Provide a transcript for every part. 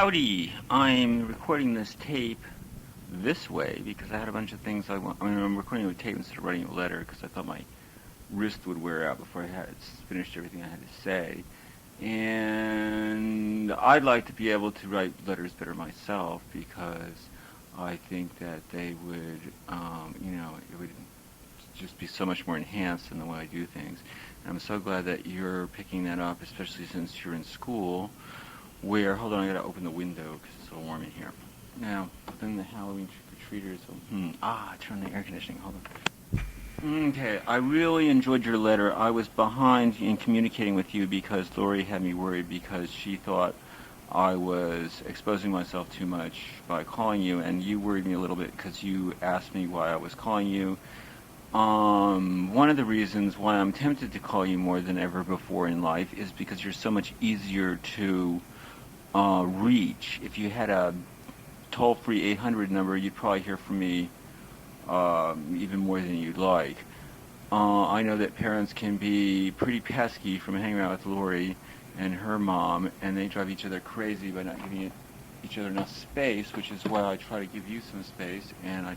Howdy! I'm recording this tape this way because I had a bunch of things I'm recording a tape instead of writing a letter because I thought my wrist would wear out before I had finished everything I had to say. And I'd like to be able to write letters better myself because I think that they would, it would just be so much more enhanced in the way I do things. And I'm so glad that you're picking that up, especially since you're in school. Hold on, I gotta open the window because it's a little warm in here. Now, then the Halloween trick-or-treaters, turn the air conditioning, hold on. Okay, I really enjoyed your letter. I was behind in communicating with you because Lori had me worried because she thought I was exposing myself too much by calling you, and you worried me a little bit because you asked me why I was calling you. One of the reasons why I'm tempted to call you more than ever before in life is because you're so much easier to reach. If you had a toll-free 800 number, you'd probably hear from me even more than you'd like. I know that parents can be pretty pesky from hanging out with Lori and her mom, and they drive each other crazy by not giving each other enough space, which is why I try to give you some space, and I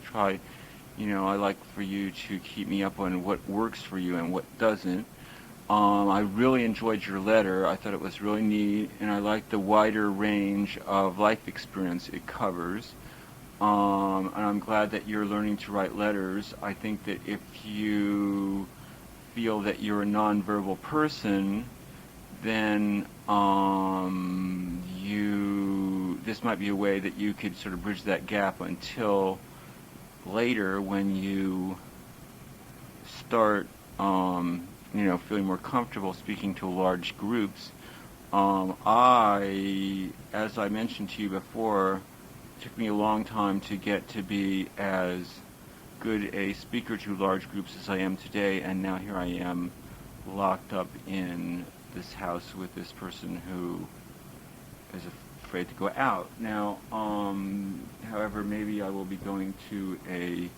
like for you to keep me up on what works for you and what doesn't. I really enjoyed your letter. I thought it was really neat, and I liked the wider range of life experience it covers. And I'm glad that you're learning to write letters. I think that if you feel that you're a nonverbal person, then this might be a way that you could sort of bridge that gap until later when you start feeling more comfortable speaking to large groups. As I mentioned to you before, it took me a long time to get to be as good a speaker to large groups as I am today, and now here I am locked up in this house with this person who is afraid to go out. Now, however, maybe I will be going to a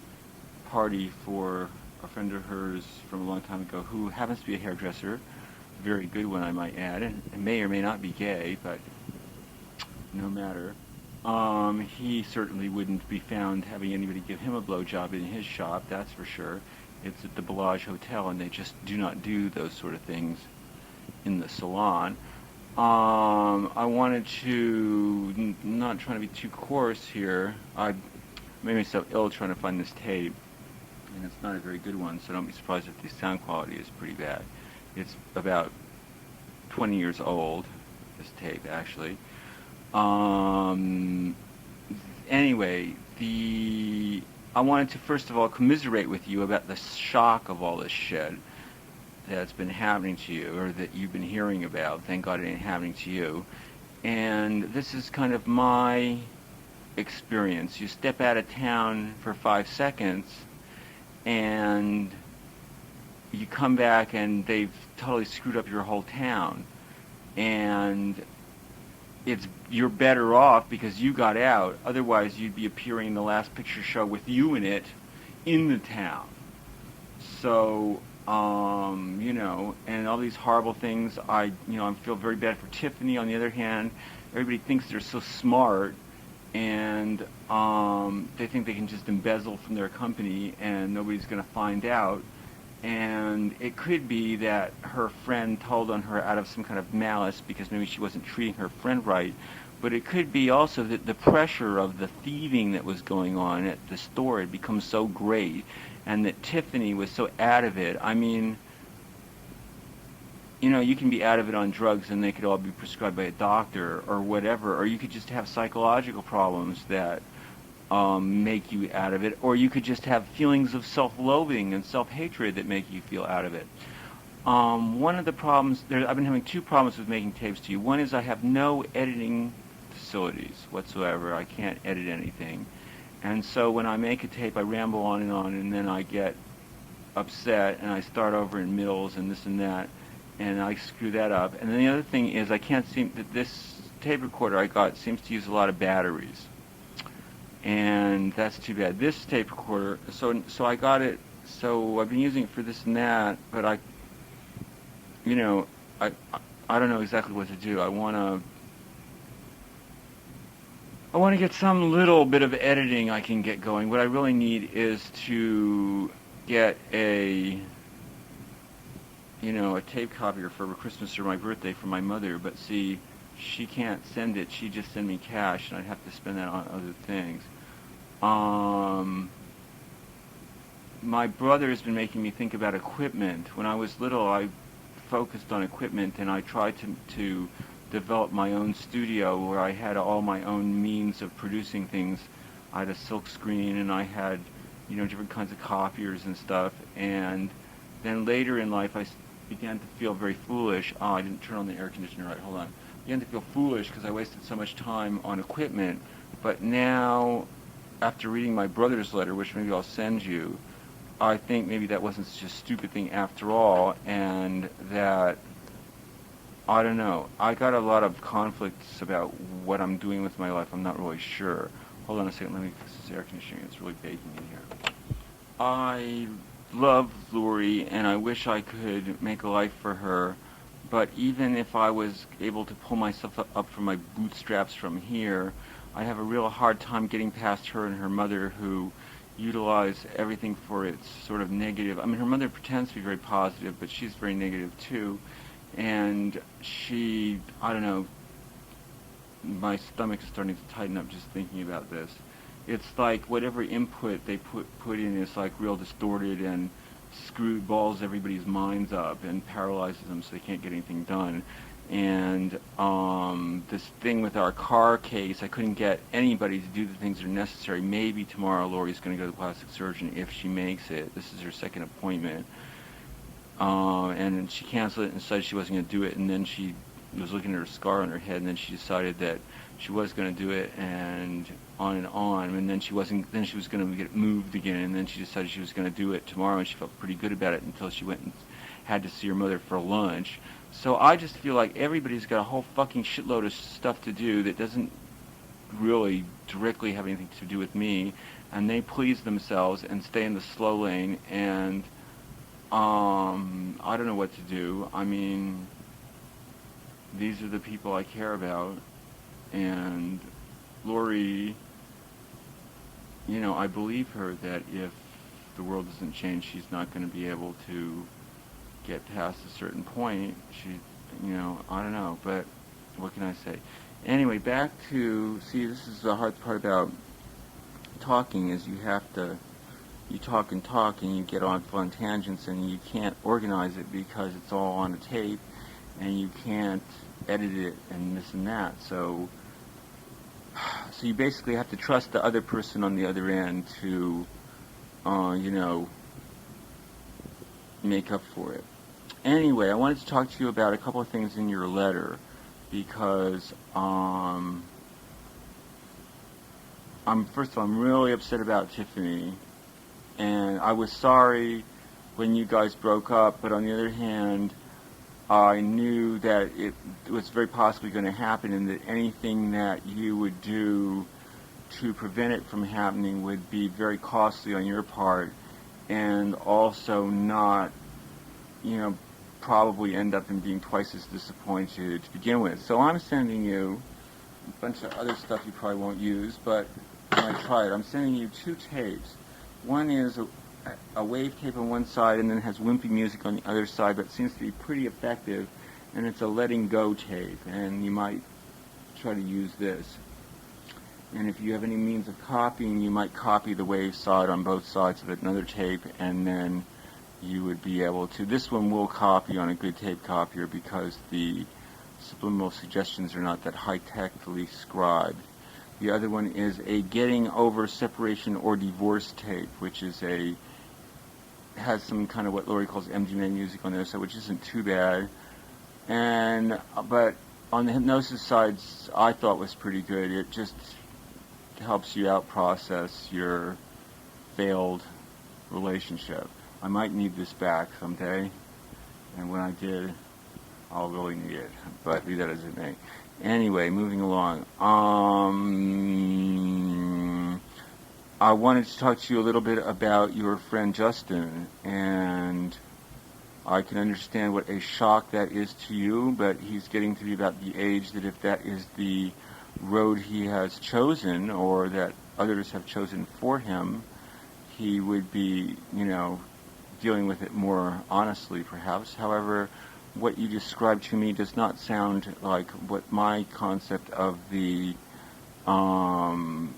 party for a friend of hers from a long time ago who happens to be a hairdresser, a very good one I might add, and may or may not be gay, but no matter. He certainly wouldn't be found having anybody give him a blowjob in his shop, that's for sure. It's at the Bellage Hotel, and they just do not do those sort of things in the salon. I wanted to, not trying to be too coarse here, I made myself ill trying to find this tape. And it's not a very good one, so don't be surprised if the sound quality is pretty bad. It's about 20 years old, this tape, actually. Anyway, I wanted to first of all commiserate with you about the shock of all this shit that's been happening to you, or that you've been hearing about. Thank God it ain't happening to you. And this is kind of my experience. You step out of town for 5 seconds, and you come back and they've totally screwed up your whole town, and you're better off because you got out. Otherwise you'd be appearing in the Last Picture Show with you in it in the town. So and all these horrible things. I feel very bad for Tiffany. On the other hand, everybody thinks they're so smart, and they think they can just embezzle from their company and nobody's going to find out. And it could be that her friend told on her out of some kind of malice because maybe she wasn't treating her friend right. But it could be also that the pressure of the thieving that was going on at the store had become so great, and that Tiffany was so out of it. I mean, you can be out of it on drugs and they could all be prescribed by a doctor or whatever, or you could just have psychological problems that make you out of it, or you could just have feelings of self-loathing and self-hatred that make you feel out of it. One of the problems, I've been having two problems with making tapes to you. One is I have no editing facilities whatsoever. I can't edit anything. And so when I make a tape, I ramble on, and then I get upset, and I start over in middles and this and that, and I screw that up. And then the other thing is this tape recorder I got seems to use a lot of batteries. And that's too bad. This tape recorder, so I got it, so I've been using it for this and that, but I don't know exactly what to do. I want to I want to get some little bit of editing I can get going. What I really need is to get a tape copier for Christmas or my birthday for my mother, but see, she can't send it. She just send me cash, and I'd have to spend that on other things. Um, my brother has been making me think about equipment. When I was little, I focused on equipment, and I tried to develop my own studio where I had all my own means of producing things. I had a silk screen, and I had, different kinds of copiers and stuff. And then later in life, began to feel very foolish. Oh, I didn't turn on the air conditioner right. Hold on. I began to feel foolish because I wasted so much time on equipment. But now, after reading my brother's letter, which maybe I'll send you, I think maybe that wasn't such a stupid thing after all, and that, I don't know, I got a lot of conflicts about what I'm doing with my life. I'm not really sure. Hold on a second, let me fix this air conditioning. It's really baking in here. I love Lori, and I wish I could make a life for her, but even if I was able to pull myself up from my bootstraps from here, I have a real hard time getting past her and her mother, who utilize everything for its sort of negative. I mean, her mother pretends to be very positive, but she's very negative too. And she, I don't know, my stomach's starting to tighten up just thinking about this. It's like whatever input they put in is like real distorted and balls everybody's minds up and paralyzes them so they can't get anything done. And this thing with our car case, I couldn't get anybody to do the things that are necessary. Maybe tomorrow Lori's going to go to the plastic surgeon if she makes it. This is her second appointment. And she canceled it and said she wasn't going to do it, and then she was looking at her scar on her head, and then she decided that she was going to do it, and on, and then she wasn't. Then she was going to get moved again, and then she decided she was going to do it tomorrow, and she felt pretty good about it until she went and had to see her mother for lunch. So I just feel like everybody's got a whole fucking shitload of stuff to do that doesn't really directly have anything to do with me, and they please themselves and stay in the slow lane, and I don't know what to do. I mean, these are the people I care about, and Lori, I believe her that if the world doesn't change, she's not going to be able to get past a certain point. I don't know, but what can I say? Anyway, back to, see, this is the hard part about talking, is you talk and you get on fun tangents, and you can't organize it because it's all on a tape, and you can't edit it and this and that. So you basically have to trust the other person on the other end to, make up for it. Anyway, I wanted to talk to you about a couple of things in your letter, because first of all, I'm really upset about Tiffany, and I was sorry when you guys broke up, but on the other hand, I knew that it was very possibly going to happen, and that anything that you would do to prevent it from happening would be very costly on your part, and also not, probably end up in being twice as disappointed to begin with. So I'm sending you a bunch of other stuff you probably won't use, but I might try it. I'm sending you 2 tapes. One is a wave tape on one side, and then has wimpy music on the other side, but seems to be pretty effective, and it's a letting go tape, and you might try to use this. And if you have any means of copying, you might copy the wave side on both sides of another tape, and then you would be able to. This one will copy on a good tape copier because the subliminal suggestions are not that high-techly scribed. The other one is a getting over separation or divorce tape, which is has some kind of what Lori calls MDMA music on there, so which isn't too bad. But on the hypnosis side, I thought was pretty good. It just helps you out process your failed relationship. I might need this back someday, and when I did, I'll really need it, but be that as it may. Anyway, moving along. I wanted to talk to you a little bit about your friend Justin, and I can understand what a shock that is to you, but he's getting to be about the age that if that is the road he has chosen or that others have chosen for him, he would be, dealing with it more honestly, perhaps. However, what you described to me does not sound like what my concept of um,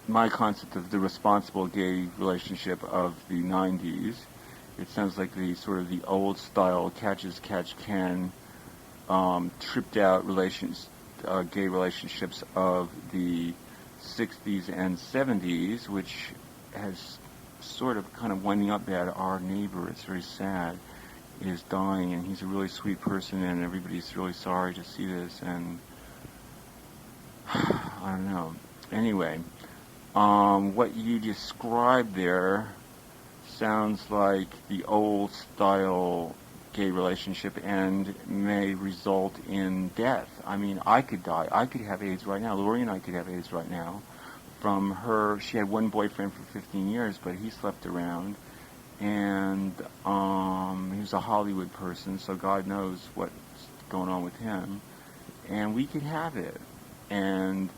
the responsible gay relationship of the 90s. It sounds like the sort of the old style catch as catch can, tripped out gay relationships of the 60s and 70s, which has sort of kind of winding up bad. Our neighbor, it's very sad, is dying, and he's a really sweet person, and everybody's really sorry to see this, and I don't know. Anyway, what you described there sounds like the old style gay relationship and may result in death. I mean, I could die. I could have AIDS right now. Lori and I could have AIDS right now. From her, she had one boyfriend for 15 years, but he slept around, and he was a Hollywood person, so God knows what's going on with him. And we could have it. And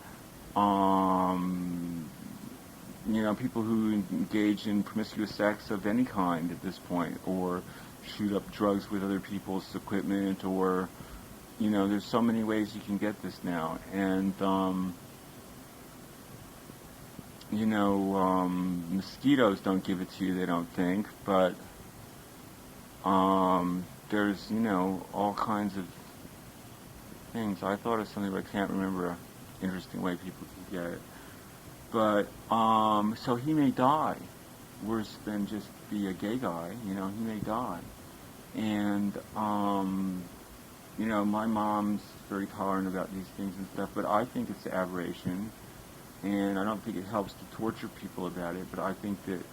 people who engage in promiscuous sex of any kind at this point, or shoot up drugs with other people's equipment, or, there's so many ways you can get this now. And, mosquitoes don't give it to you, they don't think, but there's, all kinds of things. I thought of something, but I can't remember an interesting way people can get it. But, so he may die worse than just be a gay guy, he may die. And, my mom's very tolerant about these things and stuff, but I think it's an aberration, and I don't think it helps to torture people about it, but I think that,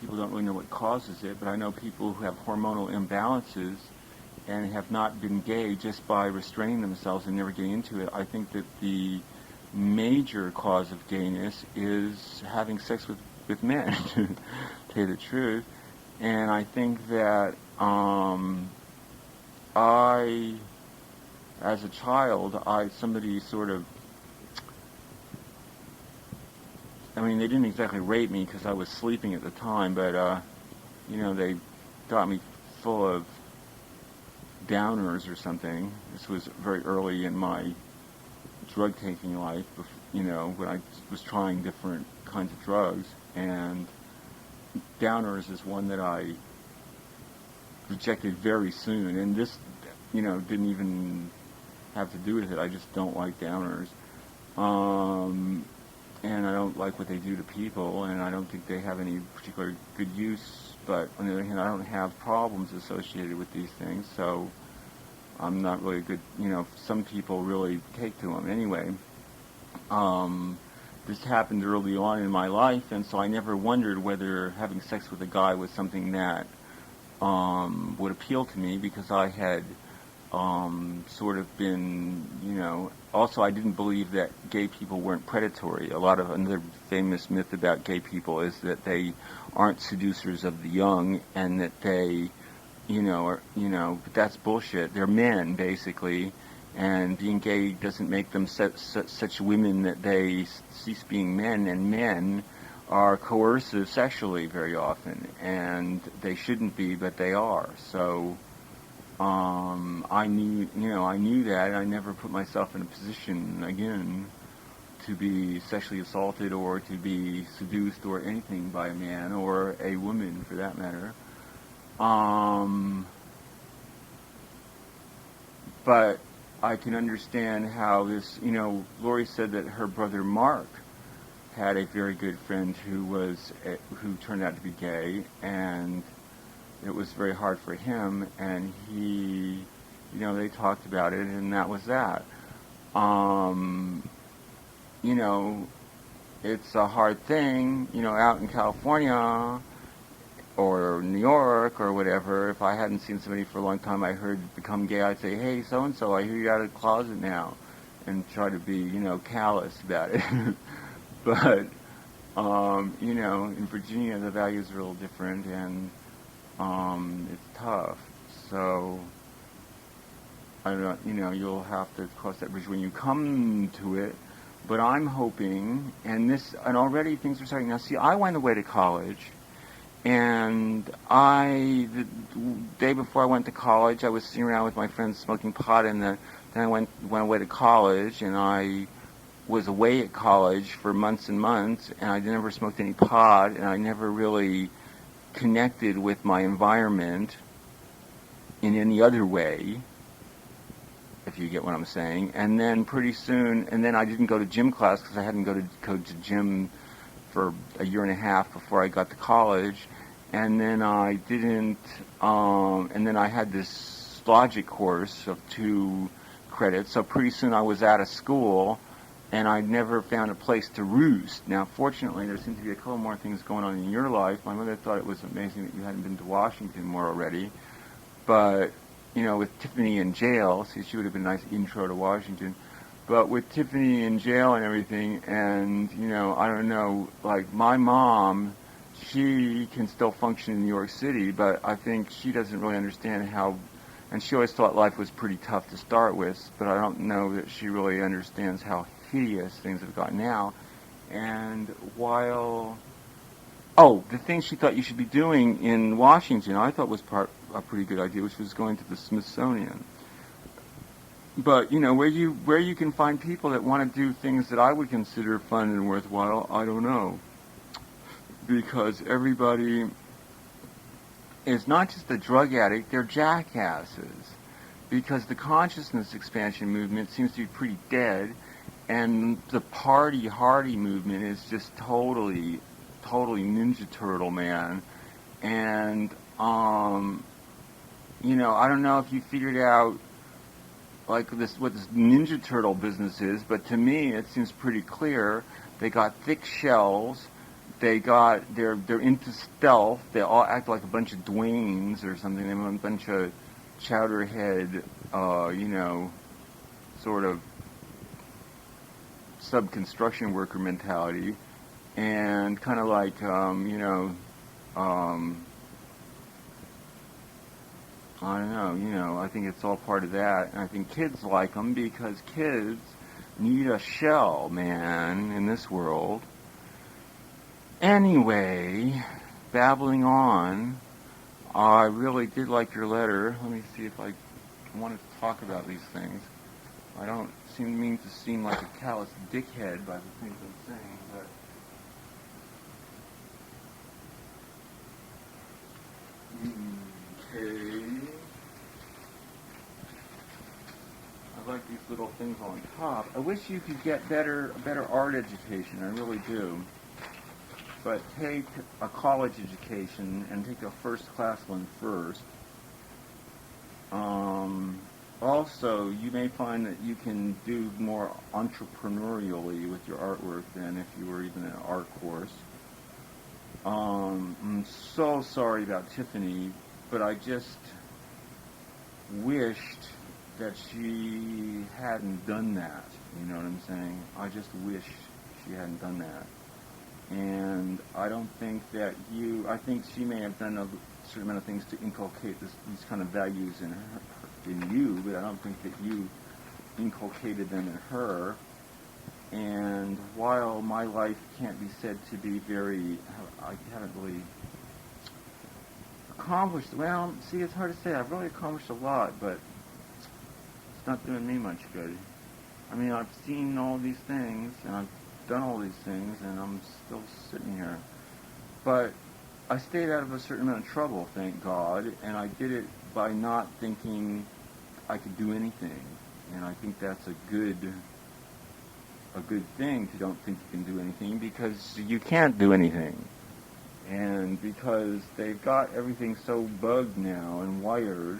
people don't really know what causes it, but I know people who have hormonal imbalances and have not been gay just by restraining themselves and never getting into it. I think that the major cause of gayness is having sex with men, to tell you the truth. And I think that as a child, somebody sort of, they didn't exactly rape me because I was sleeping at the time, but, they got me full of downers or something. This was very early in my drug-taking life, when I was trying different kinds of drugs, and downers is one that I rejected very soon, and this, didn't even have to do with it. I just don't like downers, and I don't like what they do to people, and I don't think they have any particular good use, but on the other hand, I don't have problems associated with these things, so I'm not really a good, some people really take to them. Anyway, this happened early on in my life, and so I never wondered whether having sex with a guy was something that would appeal to me, because I had sort of been, also I didn't believe that gay people weren't predatory. Another famous myth about gay people is that they aren't seducers of the young, and that they, but that's bullshit. They're men, basically, and being gay doesn't make them such women that they cease being men, and men are coercive sexually very often, and they shouldn't be, but they are. So I knew that, and I never put myself in a position again to be sexually assaulted or to be seduced or anything by a man or a woman for that matter. But I can understand how this, Lori said that her brother Mark had a very good friend who turned out to be gay, and it was very hard for him, and he, they talked about it, and that was that. It's a hard thing, out in California or New York or whatever. If I hadn't seen somebody for a long time, I heard become gay, I'd say, hey, so-and-so, I hear you're out of the closet now, and try to be, callous about it. But, in Virginia, the values are a little different, and it's tough. So, I don't know, you'll have to cross that bridge when you come to it. But I'm hoping, and already things are starting. Now, see, I went away to college, and the day before I went to college, I was sitting around with my friends smoking pot, and then I went away to college, and I was away at college for months and months, and I never smoked any pot, and I never really connected with my environment in any other way, if you get what I'm saying. And then pretty soon, and then I didn't go to gym class because I hadn't go to gym for a year and a half before I got to college. And then I didn't, and then I had this logic course of 2 credits. So pretty soon I was out of school, and I never found a place to roost. Now, fortunately, there seems to be a couple more things going on in your life. My mother thought it was amazing that you hadn't been to Washington more already. But, with Tiffany in jail, see, she would have been a nice intro to Washington. But with Tiffany in jail and everything, and, I don't know, like my mom, she can still function in New York City, but I think she doesn't really understand how, and she always thought life was pretty tough to start with, but I don't know that she really understands how hideous things have gotten now. And the thing she thought you should be doing in Washington, I thought was a pretty good idea, which was going to the Smithsonian. But, where you can find people that want to do things that I would consider fun and worthwhile, I don't know. Because everybody is not just a drug addict, they're jackasses. Because the consciousness expansion movement seems to be pretty dead, and the party hardy movement is just totally Ninja Turtle, man. And, I don't know if you figured out what this Ninja Turtle business is, but to me it seems pretty clear. They got thick shells. They're into stealth. They all act like a bunch of Dwaynes or something. They have a bunch of chowderhead, sort of sub-construction worker mentality, and kind of like, I don't know, I think it's all part of that. And I think kids like them because kids need a shell, man, in this world. Anyway, babbling on, I really did like your letter. Let me see if I wanted to talk about these things. I don't mean to seem like a callous dickhead by the things I'm saying, but okay. I like these little things on top. I wish you could get a better art education. I really do. But take a college education and take a first-class one first. Also, you may find that you can do more entrepreneurially with your artwork than if you were even in an art course. I'm so sorry about Tiffany, but I just wished that she hadn't done that. You know what I'm saying? I just wish she hadn't done that. And I don't think that I think she may have done a certain amount of things to inculcate these kind of values in you, but I don't think that you inculcated them in her. And while my life can't be said to be I haven't really accomplished, well, see, it's hard to say. I've really accomplished a lot, but it's not doing me much good. I mean, I've seen all these things, and I've done all these things, and I'm still sitting here. But I stayed out of a certain amount of trouble, thank God, and I did it by not thinking I could do anything. And I think that's a good thing to don't think you can do anything, because you can't do anything. And because they've got everything so bugged now and wired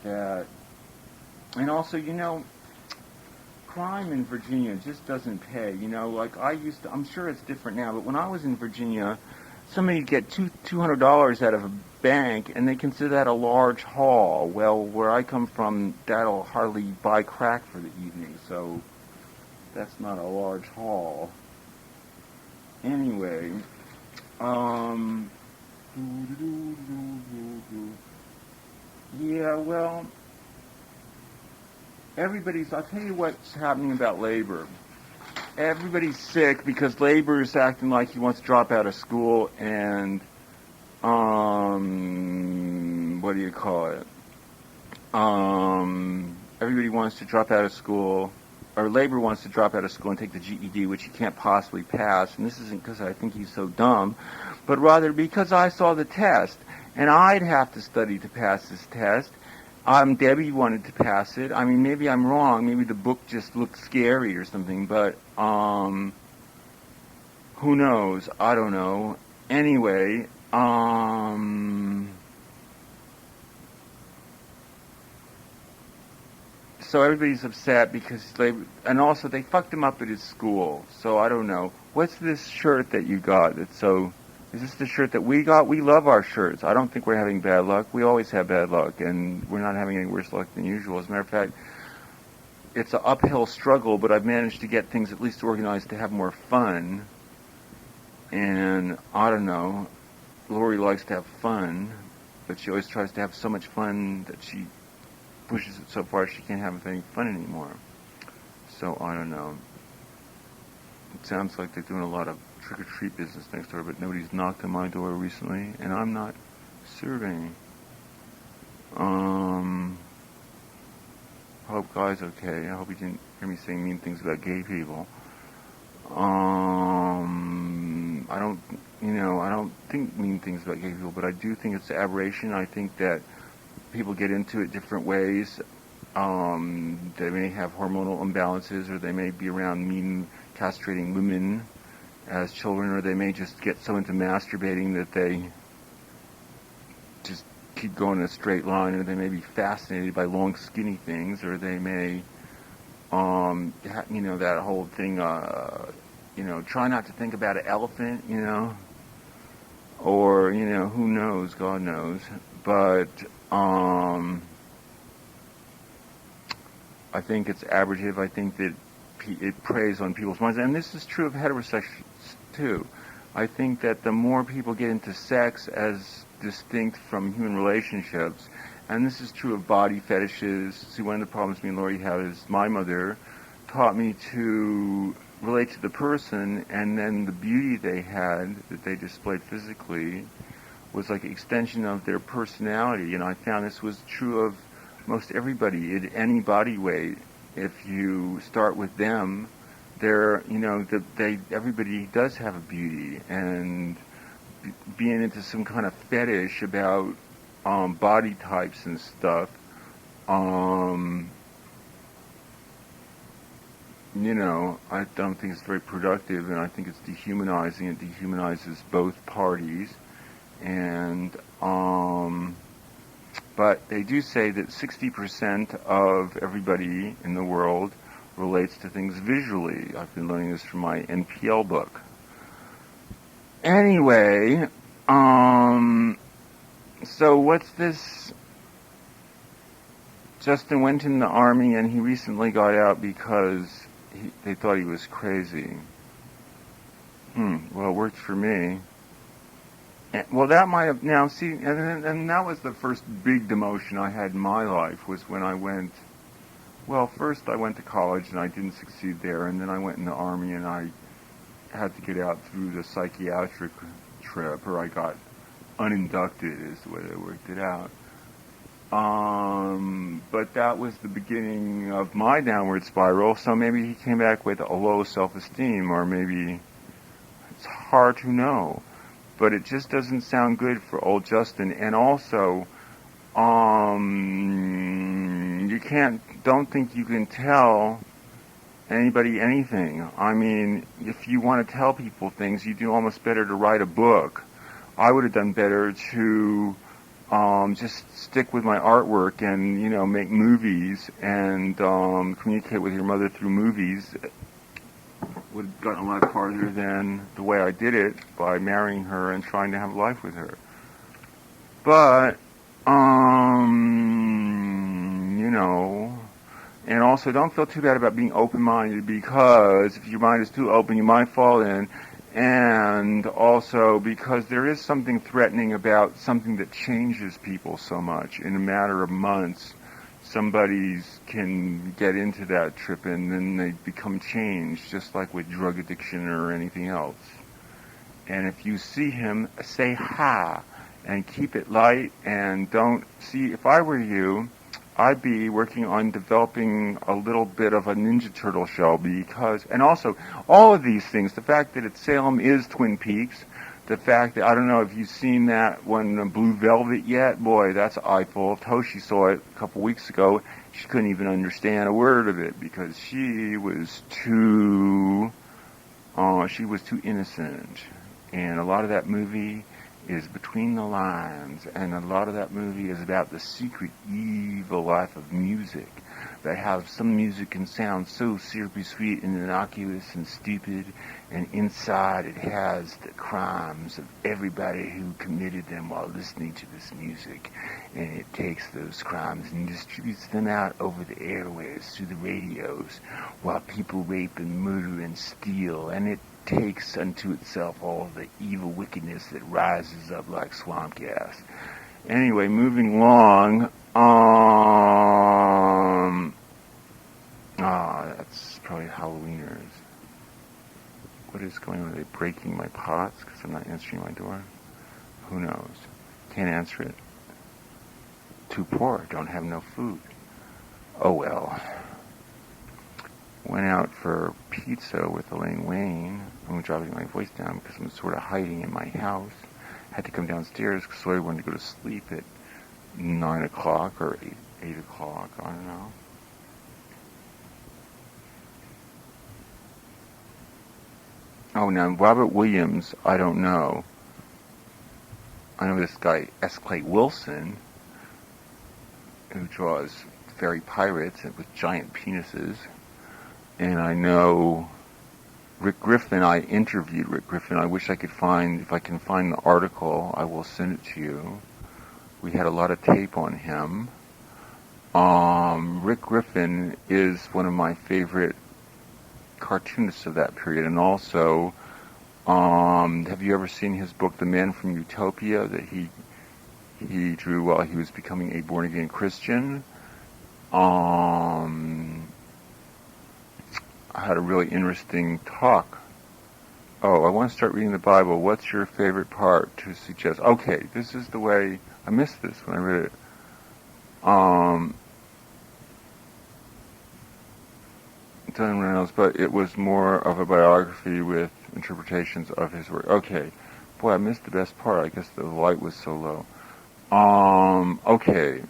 that, and also, crime in Virginia just doesn't pay. Like I'm sure it's different now, but when I was in Virginia, somebody'd get $200 out of a bank, and they consider that a large haul. Well, where I come from, that'll hardly buy crack for the evening, so that's not a large haul. Anyway, yeah, well, I'll tell you what's happening about labor. Everybody's sick because labor is acting like he wants to drop out of school and, what do you call it? Everybody wants to drop out of school, or labor wants to drop out of school and take the GED, which he can't possibly pass. And this isn't because I think he's so dumb, but rather because I saw the test, and I'd have to study to pass this test. Debbie wanted to pass it. I mean, maybe I'm wrong. Maybe the book just looked scary or something, but who knows? I don't know. Anyway, so everybody's upset because and also they fucked him up at his school. So I don't know. What's this shirt that you got that's so... Is this the shirt that we got? We love our shirts. I don't think we're having bad luck. We always have bad luck, and we're not having any worse luck than usual. As a matter of fact, it's an uphill struggle, but I've managed to get things at least organized to have more fun. And I don't know. Lori likes to have fun, but she always tries to have so much fun that she pushes it so far she can't have any fun anymore. So I don't know. It sounds like they're doing a lot of trick-or-treat business next door, but nobody's knocked on my door recently, and I'm not serving. I hope Guy's okay. I hope he didn't hear me saying mean things about gay people. I don't think mean things about gay people, but I do think it's an aberration. I think that people get into it different ways. They may have hormonal imbalances, or they may be around mean, castrating women as children, or they may just get so into masturbating that they just keep going in a straight line, or they may be fascinated by long, skinny things, or they may, that whole thing, try not to think about an elephant, or, who knows, God knows, but, I think it's aberrative. I think that it preys on people's minds, and this is true of heterosexuals too. I think that the more people get into sex as distinct from human relationships, and this is true of body fetishes. See, one of the problems me and Lori have is my mother taught me to relate to the person, and then the beauty they had that they displayed physically was like an extension of their personality, and I found this was true of most everybody at any body weight. If you start with them, everybody does have a beauty, and being into some kind of fetish about body types and stuff, I don't think it's very productive, and I think it's dehumanizing. It dehumanizes both parties, and but they do say that 60% of everybody in the world relates to things visually. I've been learning this from my NPL book. Anyway, so what's this? Justin went in the army and he recently got out because they thought he was crazy. Well, it worked for me. Well, that might have, now see, and that was the first big demotion I had in my life, was when I went, well, first I went to college and I didn't succeed there, and then I went in the army and I had to get out through the psychiatric trip, or I got uninducted is the way they worked it out. But that was the beginning of my downward spiral, so maybe he came back with a low self-esteem, or maybe it's hard to know. But it just doesn't sound good for old Justin. And also, don't think you can tell anybody anything. I mean, if you want to tell people things, you do almost better to write a book. I would have done better to just stick with my artwork and, make movies and communicate with your mother through movies. Would have gotten a lot farther than the way I did it by marrying her and trying to have life with her. But, and also don't feel too bad about being open-minded, because if your mind is too open, you might fall in. And also because there is something threatening about something that changes people so much in a matter of months. somebody's can get into that trip and then they become changed, just like with drug addiction or anything else. And if you see him, say hi and keep it light and don't see. If I were you, I'd be working on developing a little bit of a Ninja Turtle show because, and also all of these things, the fact that Salem is Twin Peaks, the fact that, I don't know if you've seen that one, Blue Velvet yet, boy, that's eyeful. Toshi saw it a couple weeks ago. She couldn't even understand a word of it because she was too innocent. And a lot of that movie is between the lines, and a lot of that movie is about the secret evil life of music, that how some music can sound so syrupy sweet and innocuous and stupid, and inside it has the crimes of everybody who committed them while listening to this music, and it takes those crimes and distributes them out over the airwaves through the radios while people rape and murder and steal, and it takes unto itself all the evil wickedness that rises up like swamp gas. Anyway, moving along, that's probably Halloweeners. What is going on? Are they breaking my pots because I'm not answering my door? Who knows? Can't answer it. Too poor, don't have no food. Oh well. Went out for pizza with Elaine Wayne. I'm dropping my voice down because I'm sort of hiding in my house. Had to come downstairs because I wanted to go to sleep at 9 o'clock or 8 o'clock. I don't know. Oh, now Robert Williams, I don't know. I know this guy, S. Clay Wilson, who draws fairy pirates with giant penises. And I know Rick Griffin. I interviewed Rick Griffin. I wish I could find, if I can find the article, I will send it to you. We had a lot of tape on him. Rick Griffin is one of my favorite cartoonists of that period. And also, have you ever seen his book, The Man from Utopia, that he drew while he was becoming a born-again Christian? I had a really interesting talk. Oh, I want to start reading the Bible. What's your favorite part to suggest? Okay, this is the way, I missed this when I read it. Don Reynolds, but it was more of a biography with interpretations of his work. Okay. Boy, I missed the best part. I guess the light was so low. Okay.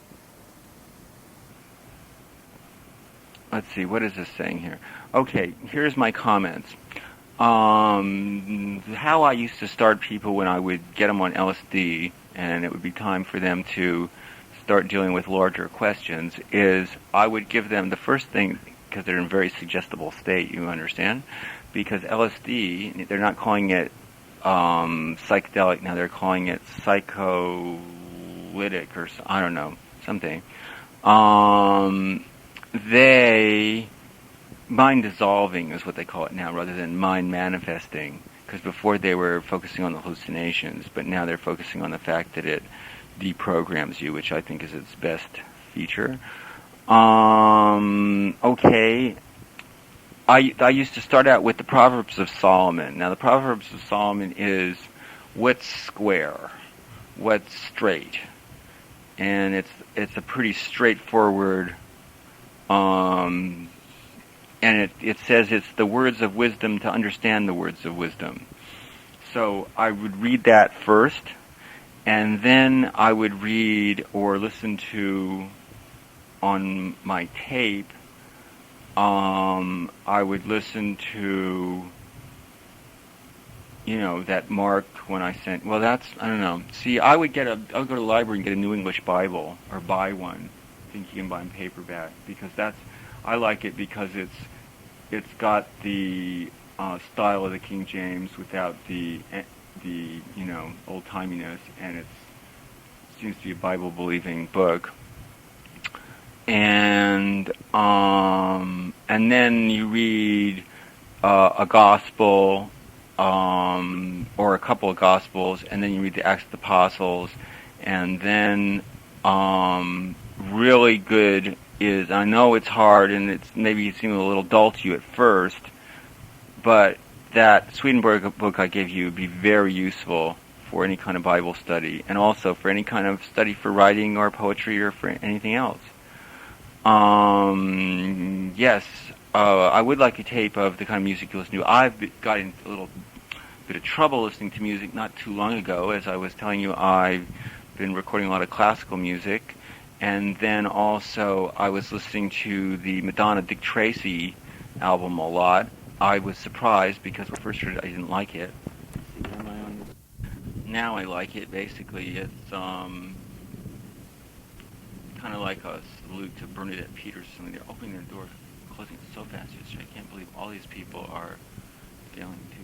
Let's see, what is this saying here? Okay, here's my comments. How I used to start people when I would get them on LSD, and it would be time for them to start dealing with larger questions, is I would give them the first thing, because they're in a very suggestible state, you understand? Because LSD, they're not calling it psychedelic now, they're calling it psycholytic or, I don't know, something. Mind dissolving is what they call it now, rather than mind manifesting, because before they were focusing on the hallucinations, but now they're focusing on the fact that it deprograms you, which I think is its best feature. Okay, I used to start out with the Proverbs of Solomon. Now the Proverbs of Solomon is what's square, what's straight, and it's a pretty straightforward. And it says it's the words of wisdom to understand the words of wisdom. So I would read that first, and then I would read or listen to on my tape. I would listen to, that marked when I sent. Well, I don't know. See, I would go to the library and get a New English Bible or buy one. I think you can buy them paperback because I like it because it's got the style of the King James without the old timiness, and it seems to be a Bible believing book. And then you read a gospel or a couple of gospels, and then you read the Acts of the Apostles, and then really good is, I know it's hard and it's maybe it seems a little dull to you at first, but that Swedenborg book I gave you would be very useful for any kind of Bible study, and also for any kind of study for writing or poetry or for anything else. Yes, I would like a tape of the kind of music you listen to. I've got in a little bit of trouble listening to music not too long ago. As I was telling you, I've been recording a lot of classical music, and then also I was listening to the Madonna Dick Tracy album a lot. I was surprised because when I first heard it, I didn't like it. Let's see, am I on this? Now I like it. Basically, it's kind of like a salute to Bernadette Peters. I mean, they're opening their door, closing it so fast yesterday. I can't believe all these people are failing to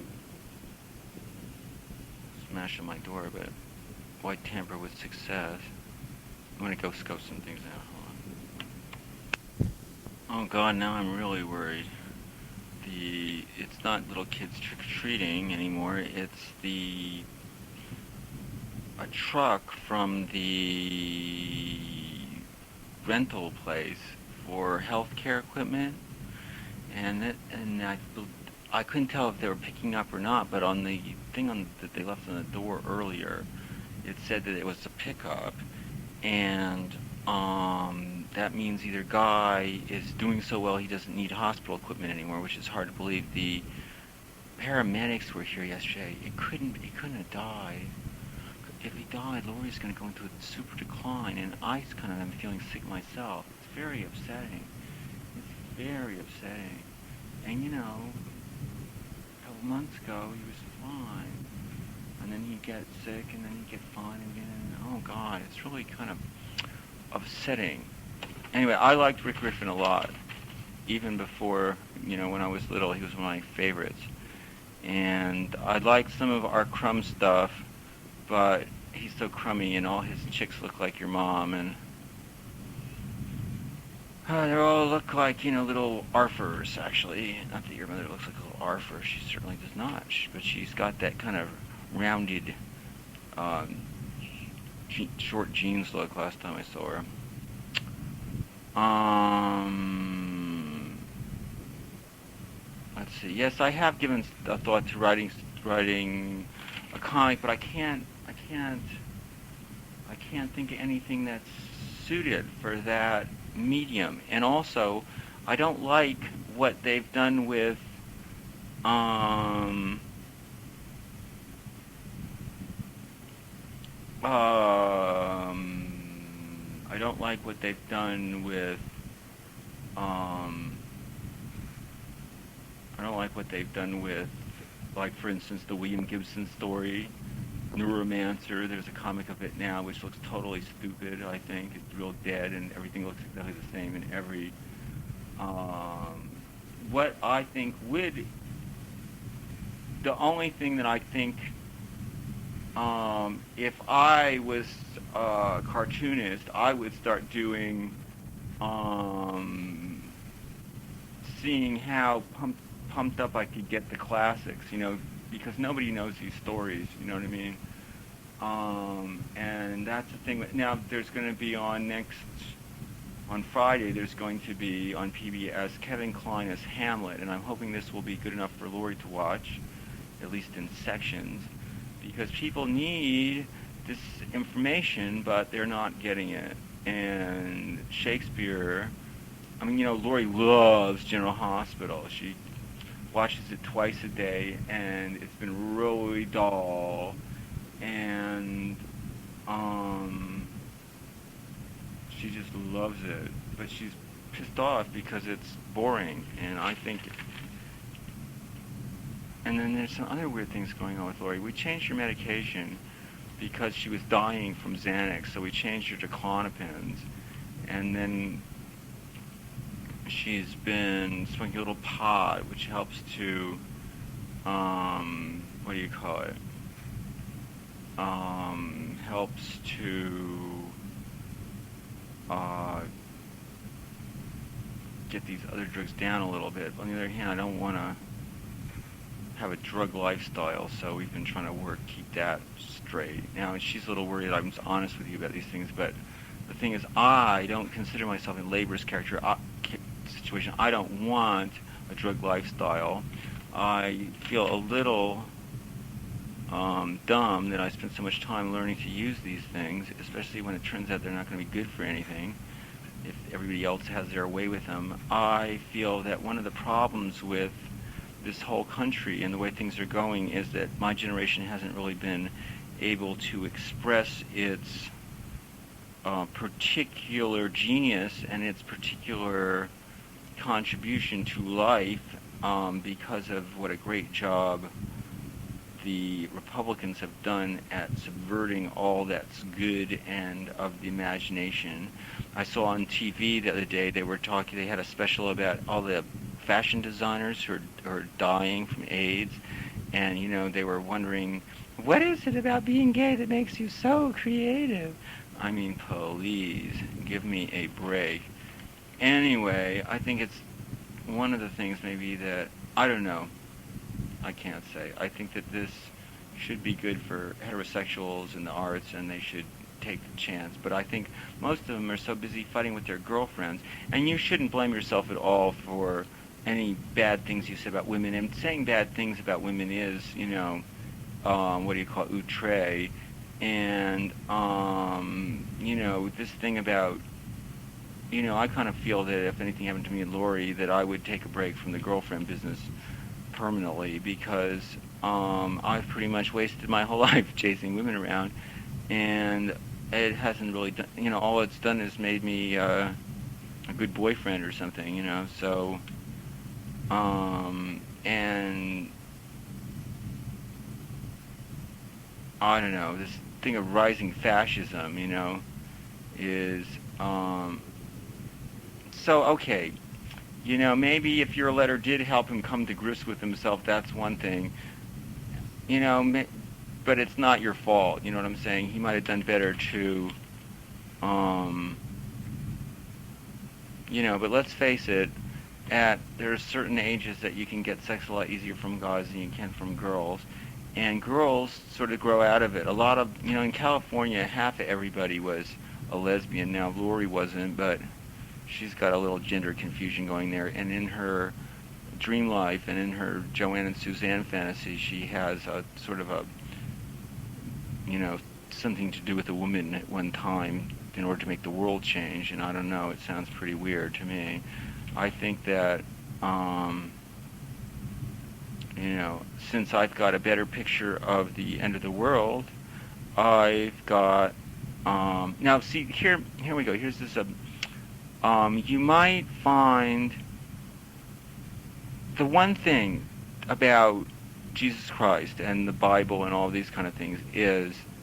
smash on my door, but why tamper with success? I'm gonna go scope some things out. Hold on. Oh God, now I'm really worried. It's not little kids trick-or-treating anymore. It's a truck from the rental place for healthcare equipment, and I couldn't tell if they were picking up or not, but on the thing that they left on the door earlier, it said that it was a pickup, and that means either Guy is doing so well he doesn't need hospital equipment anymore, which is hard to believe. The paramedics were here yesterday. He couldn't have died. If he died, Lori's going to go into a super decline, and I kind of am feeling sick myself. It's very upsetting. It's very upsetting. And you know, a couple months ago he was fine, and then he'd get sick, and then he'd get fine again. Oh God, it's really kind of upsetting. Anyway, I liked Rick Griffin a lot. Even before, when I was little, he was one of my favorites. And I liked some of our Crumb stuff, but he's so crummy, and all his chicks look like your mom, and they all look like, little arfers, actually. Not that your mother looks like a little arfer. She certainly does not. But she's got that kind of rounded, short jeans look last time I saw her. Let's see. Yes, I have given a thought to writing a comic, but I can't think of anything that's suited for that medium. And also, I don't like what they've done with I don't like what they've done with like, for instance, the William Gibson story, Neuromancer. There's a comic of it now which looks totally stupid. I think it's real dead, and everything looks exactly the same in every. What I think the only thing that I think, if I was a cartoonist, I would start doing, seeing how pumped up I could get the classics, because nobody knows these stories, you know what I mean? And that's the thing. Now there's going to be on Friday, there's going to be on PBS Kevin Kline as Hamlet, and I'm hoping this will be good enough for Lori to watch, at least in sections, because people need this information, but they're not getting it. And Shakespeare, Lori loves General Hospital. She watches it twice a day, and it's been really dull. And she just loves it, but she's pissed off because it's boring, and I think. And then there's some other weird things going on with Lori. We changed her medication because she was dying from Xanax, so we changed her to Klonopins, and then she's been smoking a little pot, which helps to, what do you call it? Helps to get these other drugs down a little bit. On the other hand, I don't want to have a drug lifestyle, so we've been trying to keep that straight. Now, she's a little worried I'm honest with you about these things, but the thing is, I don't consider myself in labor's situation. I don't want a drug lifestyle. I feel a little dumb that I spent so much time learning to use these things, especially when it turns out they're not going to be good for anything if everybody else has their way with them. I feel that one of the problems with this whole country and the way things are going is that my generation hasn't really been able to express its particular genius and its particular contribution to life because of what a great job the Republicans have done at subverting all that's good and of the imagination. I saw on TV the other day they had a special about all the fashion designers who are dying from AIDS, and they were wondering, what is it about being gay that makes you so creative? I mean, please, give me a break. Anyway, I think it's one of the things maybe that, I don't know, I can't say. I think that this should be good for heterosexuals in the arts, and they should take the chance. But I think most of them are so busy fighting with their girlfriends, and you shouldn't blame yourself at all for any bad things you said about women. And saying bad things about women is, what do you call it, outre. And, this thing about, I kind of feel that if anything happened to me and Lori, that I would take a break from the girlfriend business permanently, because I've pretty much wasted my whole life chasing women around, and it hasn't really done, all it's done is made me a good boyfriend or something, so, and I don't know, this thing of rising fascism, is, so, okay, maybe if your letter did help him come to grips with himself, that's one thing, but it's not your fault, you know what I'm saying? He might have done better to, but let's face it, there are certain ages that you can get sex a lot easier from guys than you can from girls, and girls sort of grow out of it. A lot of, in California, half of everybody was a lesbian. Now, Lori wasn't, but she's got a little gender confusion going there, and in her dream life and in her Joanne and Suzanne fantasy, she has a sort of a, something to do with a woman at one time in order to make the world change, and I don't know, it sounds pretty weird to me. I think that, since I've got a better picture of the end of the world, I've got, now see, here we go, here's this, you might find the one thing about Jesus Christ and the Bible and all these kind of things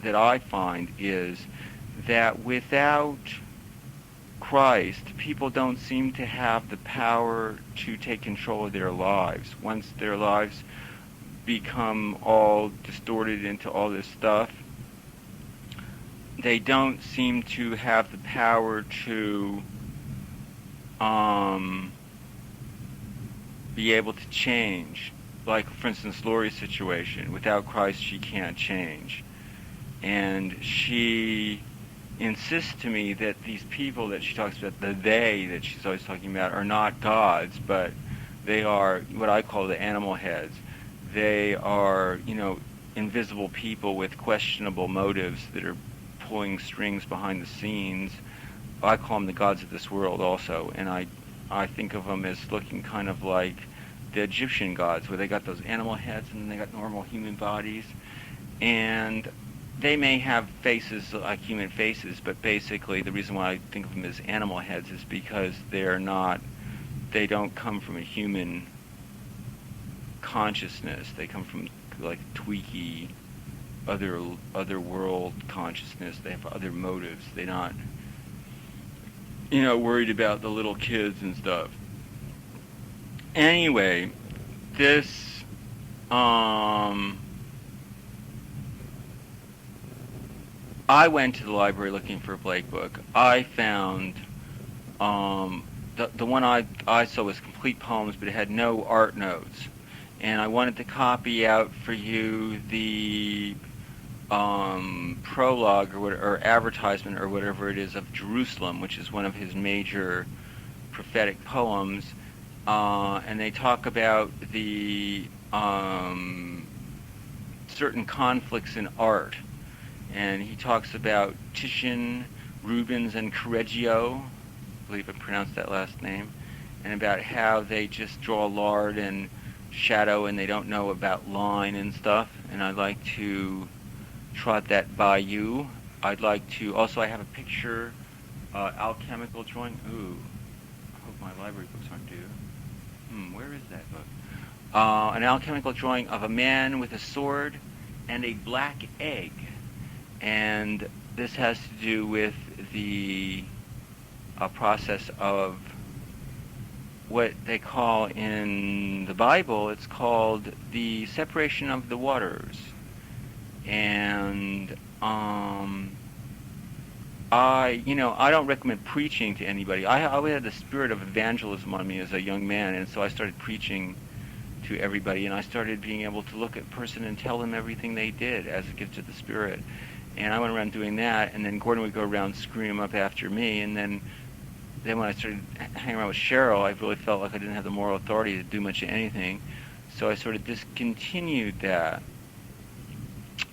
that I find is that without Christ, people don't seem to have the power to take control of their lives. Once their lives become all distorted into all this stuff, they don't seem to have the power to be able to change. Like, for instance, Lori's situation. Without Christ, she can't change. And she insists to me that these people that she talks about, the they that she's always talking about, are not gods, but they are what I call the animal heads. They are, invisible people with questionable motives that are pulling strings behind the scenes. I call them the gods of this world also, and I think of them as looking kind of like the Egyptian gods, where they got those animal heads and then they got normal human bodies, and they may have faces like human faces, but basically the reason why I think of them as animal heads is because they don't come from a human consciousness. They come from like tweaky other world consciousness. They have other motives. They're not worried about the little kids and stuff. Anyway, this I went to the library looking for a Blake book. I found the one I saw was complete poems, but it had no art notes. And I wanted to copy out for you the prologue or advertisement or whatever it is of Jerusalem, which is one of his major prophetic poems, and they talk about the certain conflicts in art, and he talks about Titian, Rubens, and Correggio, I believe I pronounced that last name, and about how they just draw lard and shadow and they don't know about line and stuff, and I'd like to trot that by you. I'd like to, also I have a picture, alchemical drawing, ooh, I hope my library books aren't due. Where is that book? An alchemical drawing of a man with a sword and a black egg. And this has to do with the process of what they call in the Bible, it's called the separation of the waters. And I don't recommend preaching to anybody. I always had the spirit of evangelism on me as a young man, and so I started preaching to everybody, and I started being able to look at a person and tell them everything they did as a gift of the Spirit. And I went around doing that, and then Gordon would go around screwing them up after me, and then when I started hanging around with Cheryl, I really felt like I didn't have the moral authority to do much of anything, so I sort of discontinued that.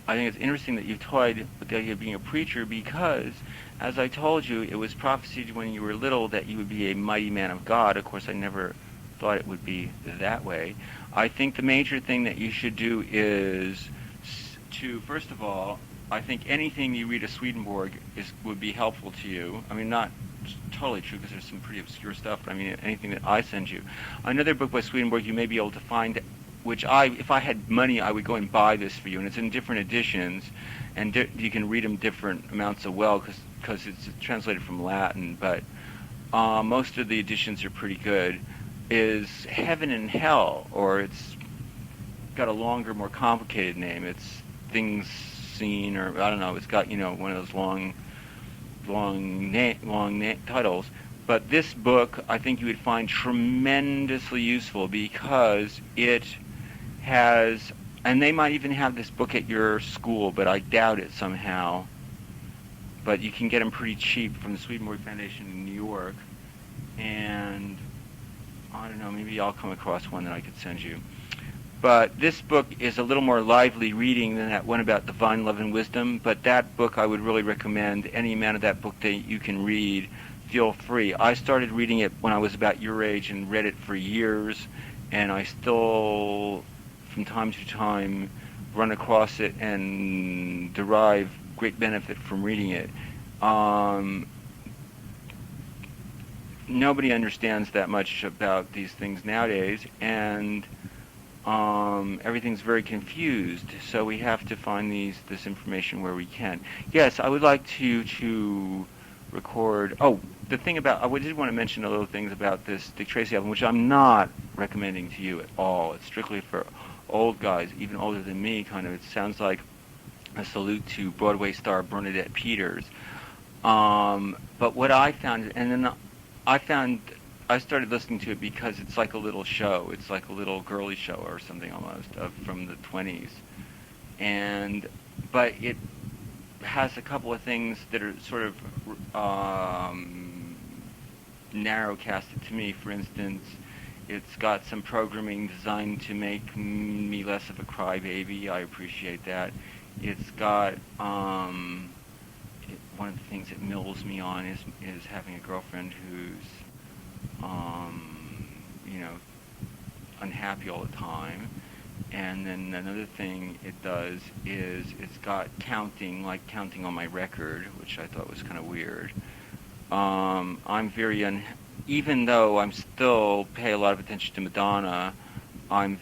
I think it's interesting that you've toyed with the idea of being a preacher because, as I told you, it was prophesied when you were little that you would be a mighty man of God. Of course, I never thought it would be that way. I think the major thing that you should do is to, first of all, I think anything you read of Swedenborg would be helpful to you. I mean, not totally true because there's some pretty obscure stuff, but I mean anything that I send you. Another book by Swedenborg you may be able to find, which if I had money, I would go and buy this for you, and it's in different editions, and you can read them different amounts of because it's translated from Latin, but most of the editions are pretty good, is Heaven and Hell, or it's got a longer, more complicated name. It's Things Seen, or I don't know, it's got, one of those long titles. But this book, I think you would find tremendously useful because it has, and they might even have this book at your school, but I doubt it somehow. But you can get them pretty cheap from the Swedenborg Foundation in New York. And I don't know, maybe I'll come across one that I could send you. But this book is a little more lively reading than that one about divine love and wisdom. But that book I would really recommend. Any amount of that book that you can read, feel free. I started reading it when I was about your age and read it for years. And I still, from time to time, run across it and derive great benefit from reading it. Nobody understands that much about these things nowadays, and everything's very confused, so we have to find this information where we can. Yes, I would like to record. Oh, the thing about, I did want to mention a little things about this Dick Tracy album, which I'm not recommending to you at all. It's strictly for old guys, even older than me, kind of. It sounds like a salute to Broadway star Bernadette Peters. But what I found, and then I started listening to it because it's like a little show. It's like a little girly show or something almost from the 20s. But it has a couple of things that are sort of narrow-casted to me. For instance, it's got some programming designed to make me less of a crybaby. I appreciate that. It's got one of the things that mills me on is having a girlfriend who's unhappy all the time. And then another thing it does is it's got counting on my record, which I thought was kind of weird. I'm very even though I'm still pay a lot of attention to Madonna, I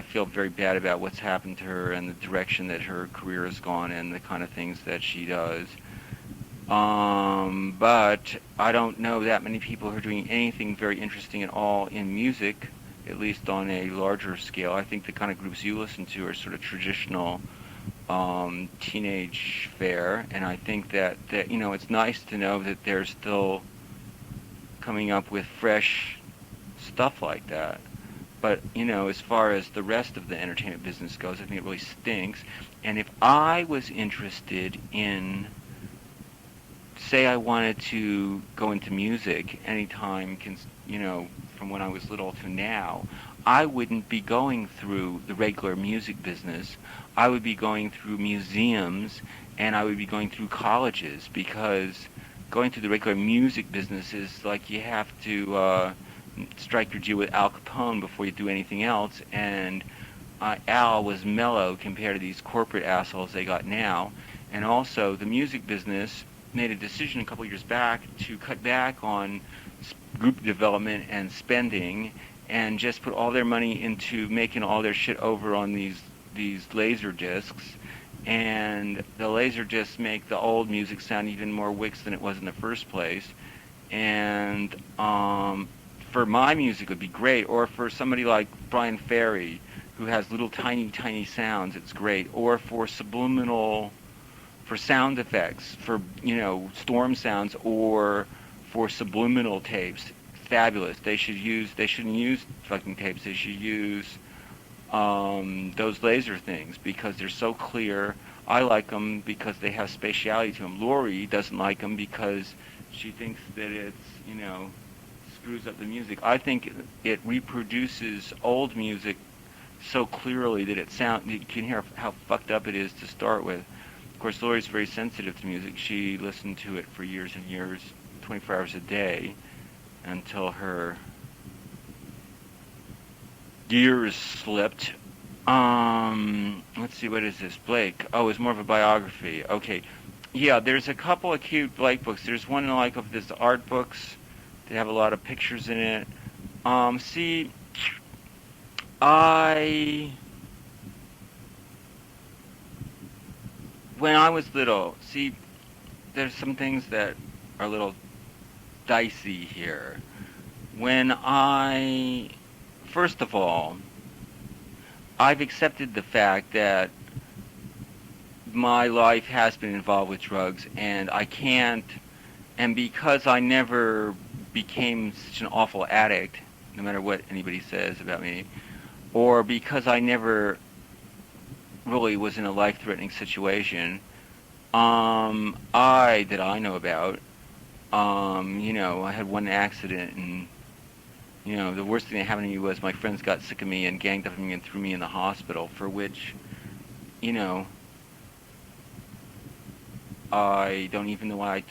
feel very bad about what's happened to her and the direction that her career has gone and the kind of things that she does. But I don't know that many people who are doing anything very interesting at all in music, at least on a larger scale. I think the kind of groups you listen to are sort of traditional teenage fare, and I think that it's nice to know that they're still coming up with fresh stuff like that. But, as far as the rest of the entertainment business goes, I think it really stinks. And if I was interested in, say I wanted to go into music anytime, from when I was little to now, I wouldn't be going through the regular music business. I would be going through museums and I would be going through colleges, because going through the regular music business is like you have to strike your deal with Al Capone before you do anything else. And Al was mellow compared to these corporate assholes they got now. And also, the music business made a decision a couple years back to cut back on group development and spending, and just put all their money into making all their shit over on these laser discs. And the laser discs make the old music sound even more wicks than it was in the first place. And for my music, it would be great. Or for somebody like Brian Ferry, who has little tiny, tiny sounds, it's great. Or for subliminal, for sound effects, for, storm sounds, or for subliminal tapes, fabulous. They shouldn't use fucking tapes. They should use those laser things, because they're so clear. I like them because they have spatiality to them. Lori doesn't like them because she thinks that it's, screws up the music. I think it reproduces old music so clearly that you can hear how fucked up it is to start with. Of course, Lori's very sensitive to music. She listened to it for years and years, 24 hours a day, until her gears slipped. Let's see, what is this? Blake. Oh, it's more of a biography. Okay. Yeah, there's a couple of cute Blake books. There's one like of this art books. They have a lot of pictures in it. See, when I was little, see, there's some things that are a little dicey here. First of all, I've accepted the fact that my life has been involved with drugs, and I can't, and because I never became such an awful addict, no matter what anybody says about me, or because I never really was in a life-threatening situation, that I know about, I had one accident, and the worst thing that happened to me was my friends got sick of me and ganged up on me and threw me in the hospital, for which, I don't even know why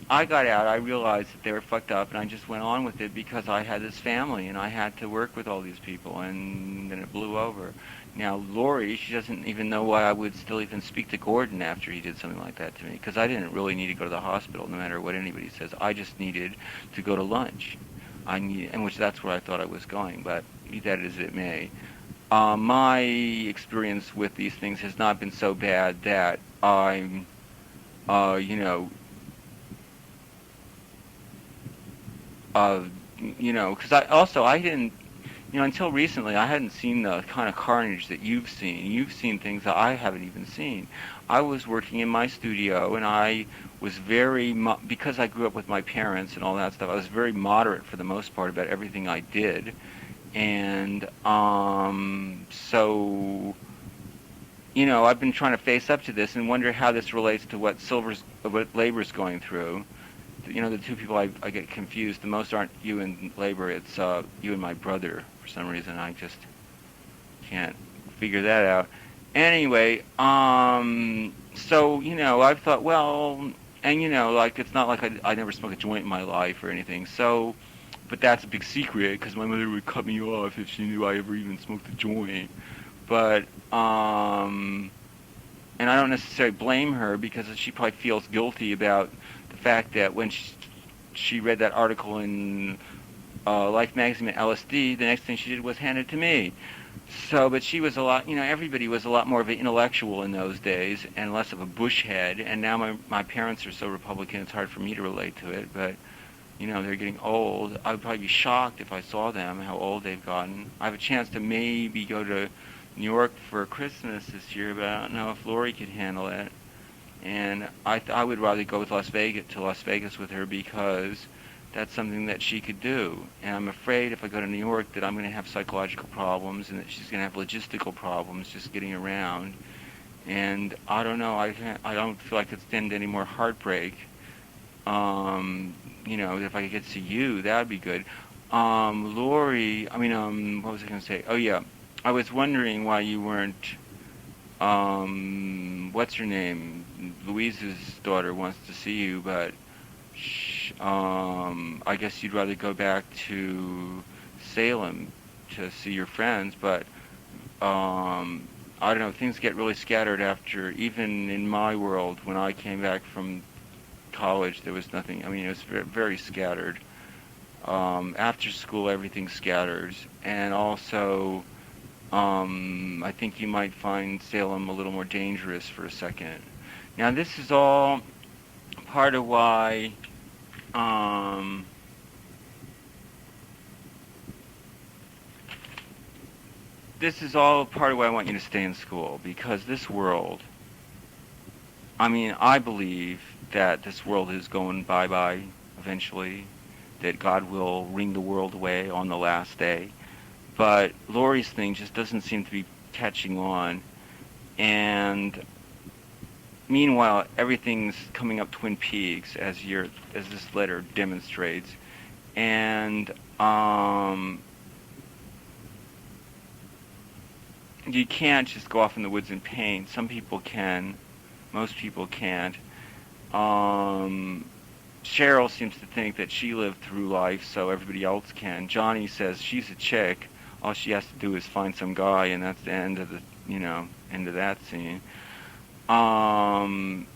I got out. I realized that they were fucked up, and I just went on with it because I had this family, and I had to work with all these people, and then it blew over. Now, Lori, she doesn't even know why I would still even speak to Gordon after he did something like that to me, because I didn't really need to go to the hospital, no matter what anybody says. I just needed to go to lunch, that's where I thought I was going, but be that as it may. My experience with these things has not been so bad that I'm, uh, because I didn't, until recently, I hadn't seen the kind of carnage that you've seen. You've seen things that I haven't even seen. I was working in my studio, and I was because I grew up with my parents and all that stuff, I was very moderate for the most part about everything I did. And so, I've been trying to face up to this and wonder how this relates to what Labor's going through. The two people I get confused the most aren't you and Labor, it's you and my brother. For some reason, I just can't figure that out. Anyway, so, I've thought, well, and, like, it's not like I never smoked a joint in my life or anything, so, but that's a big secret, because my mother would cut me off if she knew I ever even smoked a joint. But, and I don't necessarily blame her, because she probably feels guilty about the fact that when she read that article in Life magazine at LSD, the next thing she did was hand it to me. So, but she was a lot, everybody was a lot more of an intellectual in those days and less of a bush head. And now my parents are so Republican, it's hard for me to relate to it. But, they're getting old. I would probably be shocked if I saw them, how old they've gotten. I have a chance to maybe go to New York for Christmas this year, but I don't know if Lori could handle it. And I would rather go to Las Vegas with her, because that's something that she could do. And I'm afraid if I go to New York that I'm going to have psychological problems and that she's going to have logistical problems just getting around. And I don't know. I don't feel like I could stand any more heartbreak. If I could get to you, that would be good. Lori, what was I going to say? Oh, yeah. I was wondering why you weren't, what's her name? Louise's daughter wants to see you, but I guess you'd rather go back to Salem to see your friends, but I don't know, things get really scattered after, even in my world, when I came back from college, there was nothing, it was very, very scattered. After school, everything scatters. And also, I think you might find Salem a little more dangerous for a second. Now, this is all part of why this is all part of why I want you to stay in school, because this world, I believe that this world is going bye-bye eventually, that God will wring the world away on the last day. But Lori's thing just doesn't seem to be catching on. And meanwhile, everything's coming up Twin Peaks, as this letter demonstrates. And you can't just go off in the woods and paint. Some people can. Most people can't. Cheryl seems to think that she lived through life, so everybody else can. Johnny says she's a chick. All she has to do is find some guy, and that's the end of end of that scene. I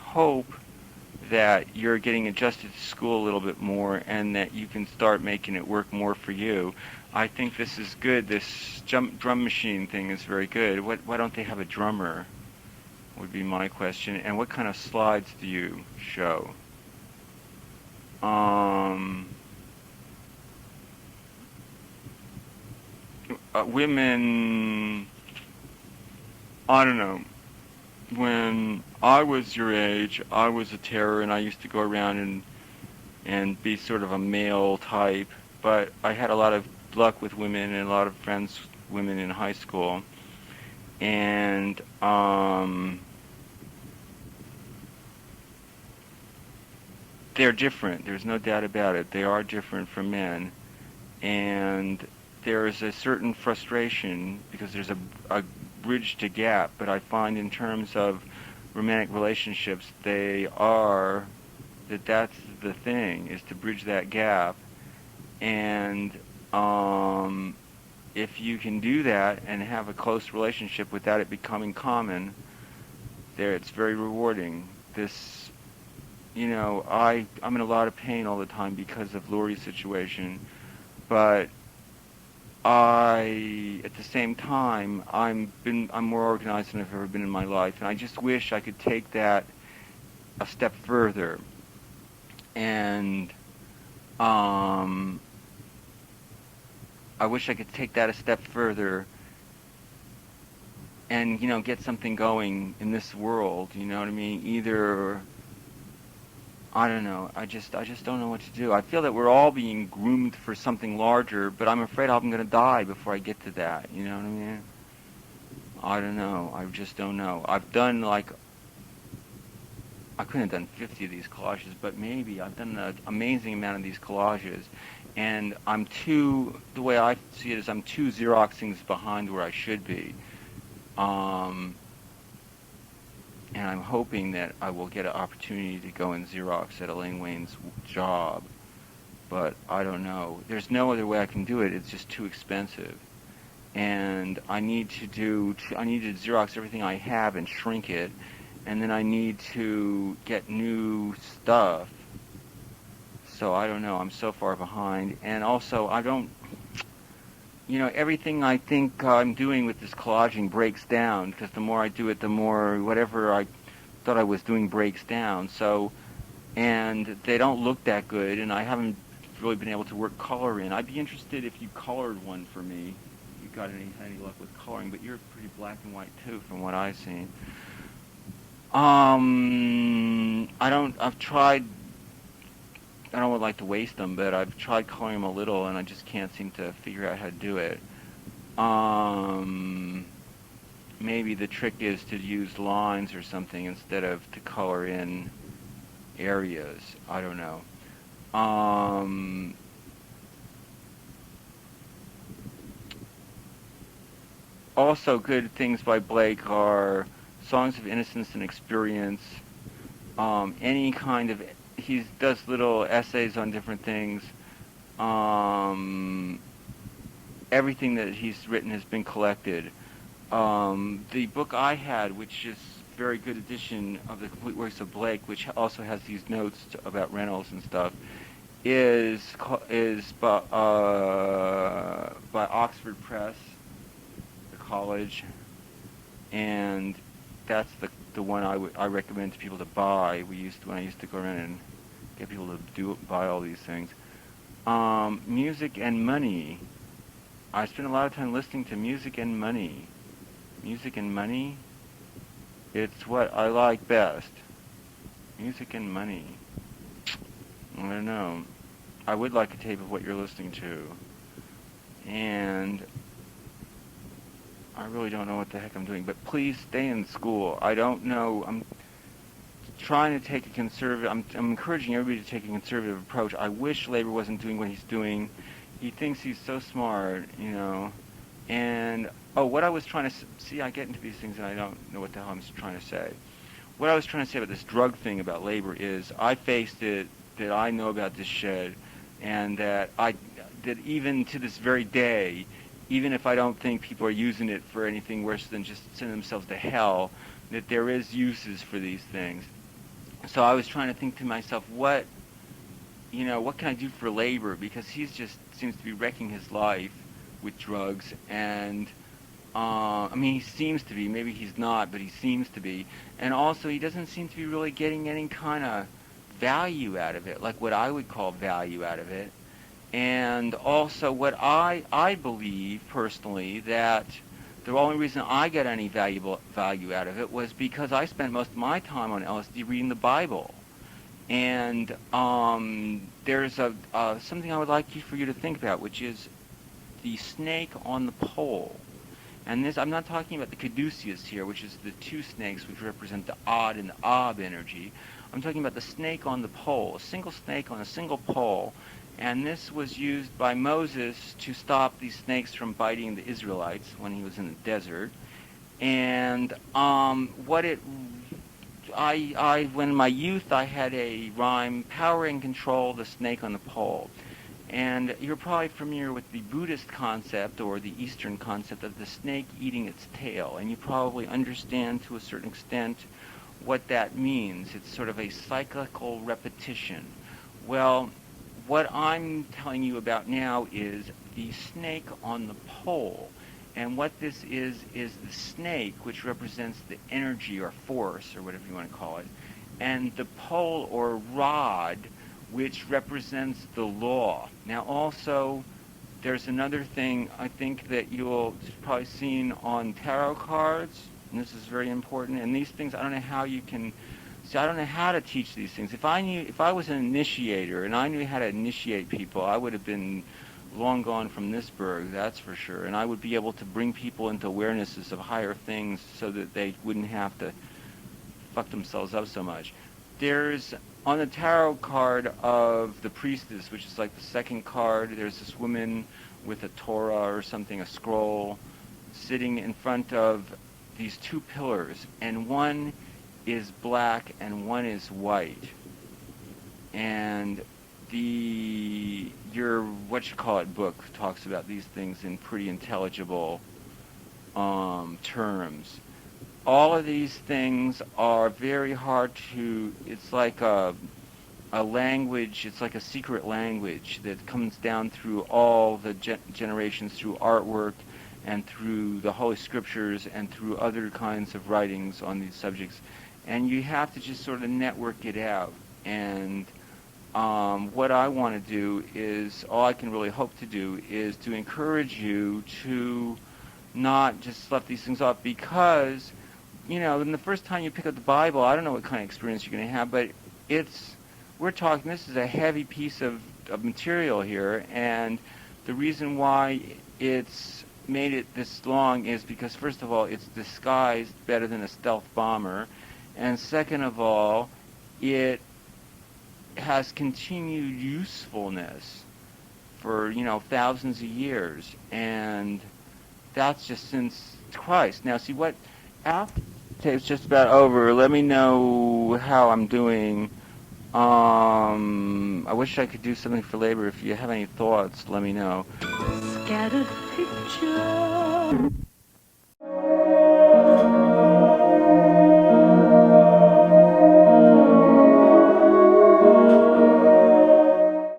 hope that you're getting adjusted to school a little bit more, and that you can start making it work more for you. I think this is good. This drum machine thing is very good. Why don't they have a drummer? Would be my question. And what kind of slides do you show? Women, I don't know. When I was your age, I was a terror, and I used to go around and be sort of a male type. But I had a lot of luck with women and a lot of friends, women in high school. And they're different. There's no doubt about it. They are different from men. And there is a certain frustration because there's a bridge to gap. But I find in terms of romantic relationships, that's the thing, is to bridge that gap. And if you can do that and have a close relationship without it becoming common, it's very rewarding. I'm in a lot of pain all the time because of Lori's situation, but at the same time, I'm more organized than I've ever been in my life, and I just wish I could take that a step further. And I wish I could take that a step further and, get something going in this world, you know what I mean? Either, I don't know, I just don't know what to do. I feel that we're all being groomed for something larger, but I'm afraid I'm going to die before I get to that, you know what I mean? I don't know, I just don't know. I've done, I couldn't have done 50 of these collages, but maybe I've done an amazing amount of these collages. And the way I see it is I'm two Xeroxings behind where I should be. And I'm hoping that I will get an opportunity to go and Xerox at Elaine Wayne's job. But I don't know. There's no other way I can do it. It's just too expensive. And I need to Xerox everything I have and shrink it. And then I need to get new stuff. So I don't know, I'm so far behind. And also, everything I think I'm doing with this collaging breaks down, because the more I do it, the more whatever I thought I was doing breaks down. So, and they don't look that good, and I haven't really been able to work color in. I'd be interested if you colored one for me. If you got any luck with coloring, but you're pretty black and white too, from what I've seen. I've tried I don't like to waste them, but I've tried coloring them a little, and I just can't seem to figure out how to do it. Maybe the trick is to use lines or something instead of to color in areas. I don't know. Also, good things by Blake are Songs of Innocence and Experience. Any kind of he does little essays on different things. Everything that he's written has been collected. The book I had, which is a very good edition of the complete works of Blake, which also has these notes about Reynolds and stuff, is by Oxford Press, the college, and that's the one I recommend to people to buy. When I used to go around and get people to buy all these things. Music and Money. I spend a lot of time listening to Music and Money. Music and Money, it's what I like best. Music and Money. I don't know. I would like a tape of what you're listening to. And I really don't know what the heck I'm doing. But please stay in school. I don't know. I'm trying to take a conservative... I'm encouraging everybody to take a conservative approach. I wish Labor wasn't doing what he's doing. He thinks he's so smart, you know. And, what I was trying to... See, I get into these things and I don't know what the hell I'm trying to say. What I was trying to say about this drug thing about Labor is I faced it, that I know about this shit, and that even to this very day, even if I don't think people are using it for anything worse than just sending themselves to hell, that there is uses for these things. So I was trying to think to myself, what can I do for Labor? Because he's just seems to be wrecking his life with drugs, and he seems to be. Maybe he's not, but he seems to be. And also, he doesn't seem to be really getting any kind of value out of it, like what I would call value out of it. And also, what I believe personally, that the only reason I got any value out of it was because I spent most of my time on LSD reading the Bible. And there's something I would like for you to think about, which is the snake on the pole. And this, I'm not talking about the caduceus here, which is the two snakes which represent the odd and the ob energy. I'm talking about the snake on the pole, a single snake on a single pole. And this was used by Moses to stop these snakes from biting the Israelites when he was in the desert. And when in my youth I had a rhyme, Power and Control, the Snake on the Pole. And you're probably familiar with the Buddhist concept or the Eastern concept of the snake eating its tail. And you probably understand to a certain extent what that means. It's sort of a cyclical repetition. Well, what I'm telling you about now is the snake on the pole. And what this is the snake, which represents the energy or force, or whatever you want to call it, and the pole or rod, which represents the law. Now also, there's another thing I think that you'll probably seen on tarot cards, and this is very important, and these things, I don't know how you can... See, I don't know how to teach these things. If I was an initiator and I knew how to initiate people, I would have been long gone from this burg, that's for sure. And I would be able to bring people into awarenesses of higher things so that they wouldn't have to fuck themselves up so much. There's, on the tarot card of the priestess, which is like the second card, there's this woman with a Torah or something, a scroll, sitting in front of these two pillars, and one is black and one is white. And your book talks about these things in pretty intelligible terms. All of these things are very hard to... It's like a language. It's like a secret language that comes down through all the generations, through artwork and through the Holy Scriptures and through other kinds of writings on these subjects. And you have to just sort of network it out. And what I want to do is, all I can really hope to do is to encourage you to not just slough these things off, because, in the first time you pick up the Bible, I don't know what kind of experience you're going to have, but it's we're talking, this is a heavy piece of material here, and the reason why it's made it this long is because, first of all, it's disguised better than a stealth bomber, and second of all, it has continued usefulness for, thousands of years, and that's just since Christ. Now, see what, after the tape's just about over, let me know how I'm doing. I wish I could do something for labor. If you have any thoughts, let me know. Scattered picture.